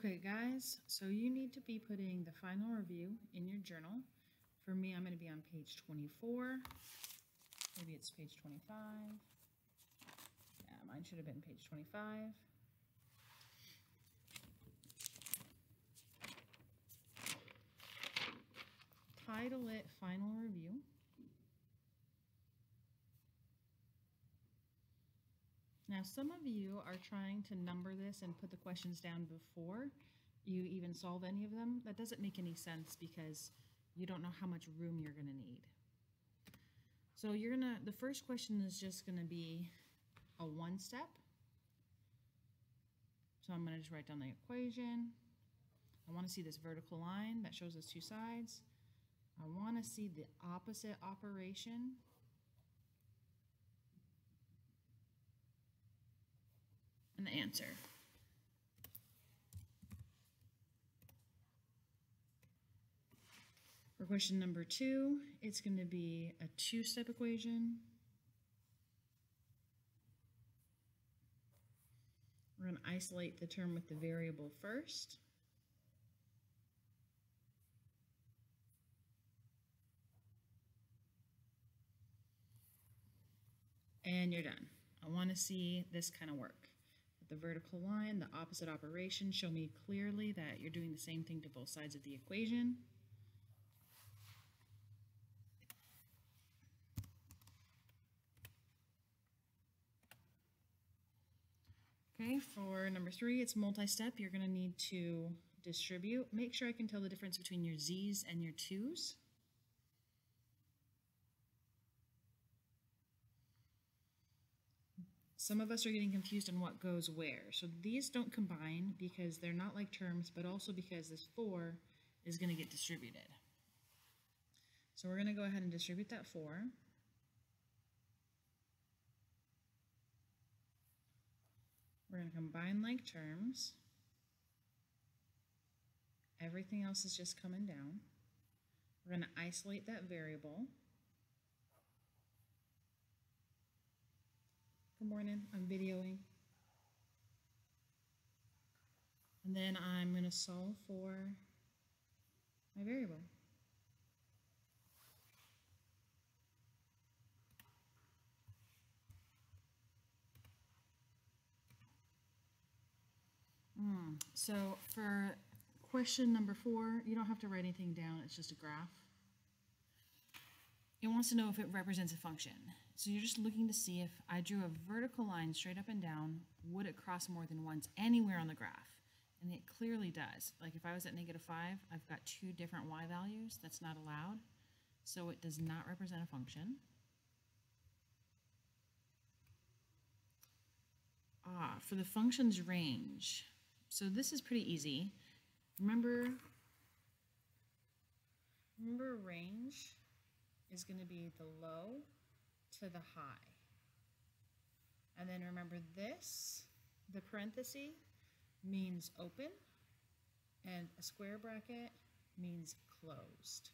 Okay, guys, so you need to be putting the final review in your journal. For me, I'm going to be on page 24. Maybe it's page 25. Yeah, mine should have been page 25. Title it Final Review. Now, some of you are trying to number this and put the questions down before you even solve any of them. That doesn't make any sense because you don't know how much room you're going to need. So the first question is just going to be a one step. So I'm going to just write down the equation. I want to see this vertical line that shows us two sides. I want to see the opposite operation. And the answer. For question number 2, it's going to be a two-step equation. We're going to isolate the term with the variable first. And you're done. I want to see this kind of work. The vertical line, the opposite operation, show me clearly that you're doing the same thing to both sides of the equation. Okay, for number 3, it's multi-step. You're going to need to distribute. Make sure I can tell the difference between your z's and your 2's. Some of us are getting confused on what goes where. So these don't combine because they're not like terms, but also because this 4 is going to get distributed. So we're going to go ahead and distribute that 4. We're going to combine like terms. Everything else is just coming down. We're going to isolate that variable. Good morning, I'm videoing. And then I'm going to solve for my variable. So for question number 4, you don't have to write anything down, it's just a graph. It wants to know if it represents a function. So you're just looking to see if I drew a vertical line straight up and down, would it cross more than once anywhere on the graph? And it clearly does. Like if I was at -5, I've got 2 different y values. That's not allowed. So it does not represent a function. For the function's range. So this is pretty easy. Remember range is going to be the low to the high. And then remember this, the parenthesis means open, and a square bracket means closed.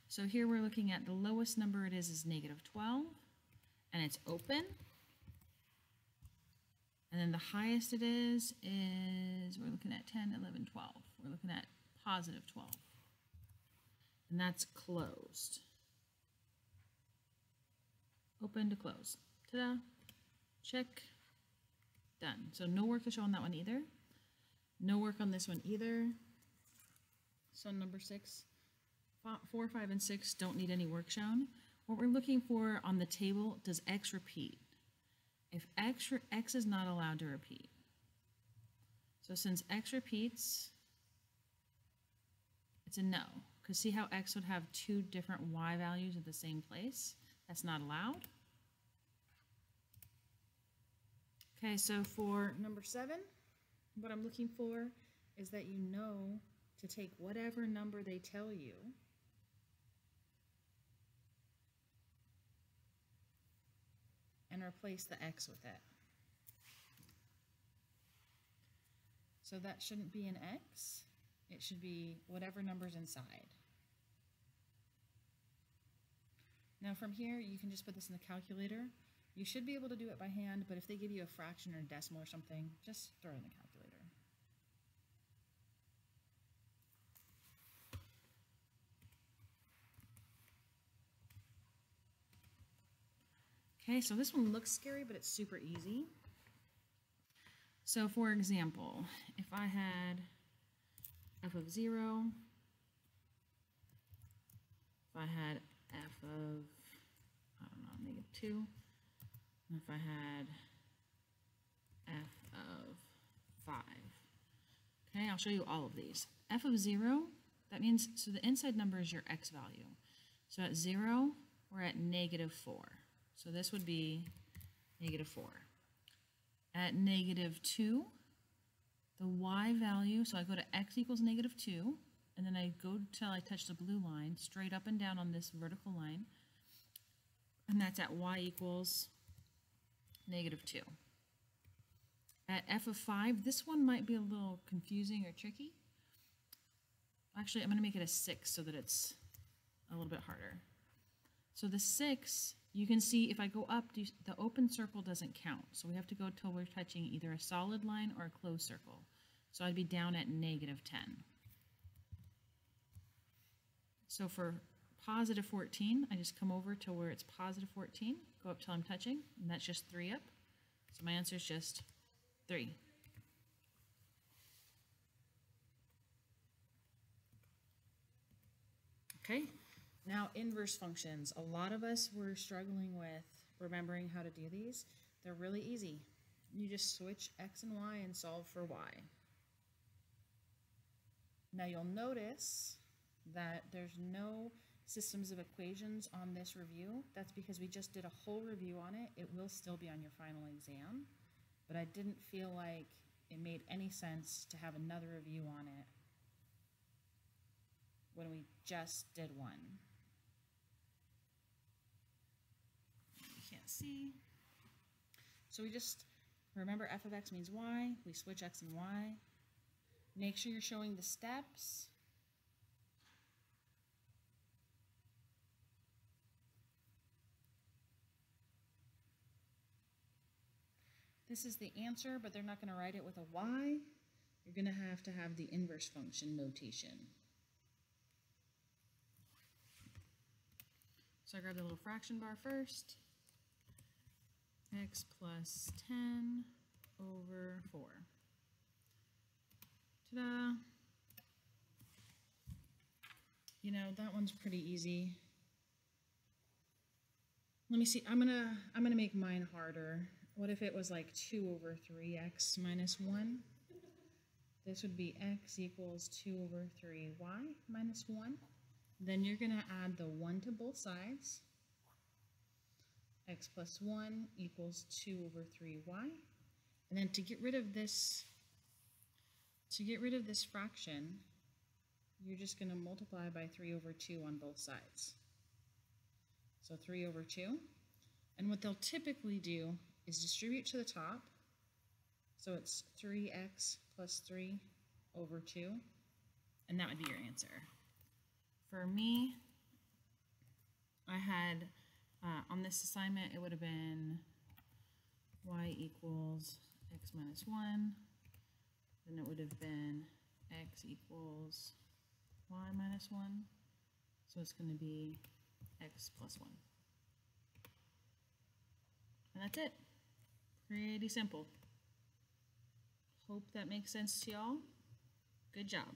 So here we're looking at the lowest number it is -12, and it's open. And then the highest it is we're looking at 10, 11, 12. We're looking at +12. And that's closed. Open to close. Ta-da. Check. Done. So no work to show on that one either. No work on this one either. So number 6, 4, 5, and 6 don't need any work shown. What we're looking for on the table, does x repeat? If x is not allowed to repeat. So since x repeats, it's a no. Because see how x would have 2 different y values at the same place? That's not allowed. Okay, so for number 7, what I'm looking for is that you know to take whatever number they tell you and replace the x with it. So that shouldn't be an x. It should be whatever number's inside. Now from here, you can just put this in the calculator. You should be able to do it by hand, but if they give you a fraction or a decimal or something, just throw it in the calculator. Okay, so this one looks scary, but it's super easy. So for example, if I had f of 0, if I had f of, I don't know, -2, and if I had f of 5. Okay, I'll show you all of these. F of 0, that means, so the inside number is your x value. So at 0, we're at -4. So this would be -4. At -2, the y value, so I go to x equals -2, and then I go till I touch the blue line, straight up and down on this vertical line, and that's at y equals -2. At f of 5, this one might be a little confusing or tricky. Actually, I'm going to make it a 6 so that it's a little bit harder. So the 6, you can see if I go up, the open circle doesn't count. So we have to go till we're touching either a solid line or a closed circle. So I'd be down at -10. So for positive 14, I just come over to where it's positive 14, go up till I'm touching, and that's just 3 up. So my answer is just 3. Okay, now inverse functions. A lot of us were struggling with remembering how to do these. They're really easy. You just switch x and y and solve for y. Now you'll notice that there's no systems of equations on this review. That's because we just did a whole review on it. It will still be on your final exam, but I didn't feel like it made any sense to have another review on it when we just did one. You can't see. So we just remember f of x means y. We switch x and y. Make sure you're showing the steps. This is the answer, but they're not going to write it with a y. You're going to have the inverse function notation. So I grab the little fraction bar first. X plus 10 over 4. Ta-da! You know, that one's pretty easy. Let me see. I'm gonna make mine harder. What if it was like 2 over 3x minus 1? This would be x equals 2 over 3y minus 1. Then you're going to add the 1 to both sides. X plus 1 equals 2 over 3y. And then to get rid of this fraction, you're just going to multiply by 3 over 2 on both sides. So 3 over 2. And what they'll typically do is distribute to the top. So it's 3x plus 3 over 2. And that would be your answer. For me, I had, on this assignment, it would have been y equals x minus 1. Then it would have been x equals y minus 1. So it's going to be x plus 1. And that's it. Pretty simple. Hope that makes sense to y'all. Good job.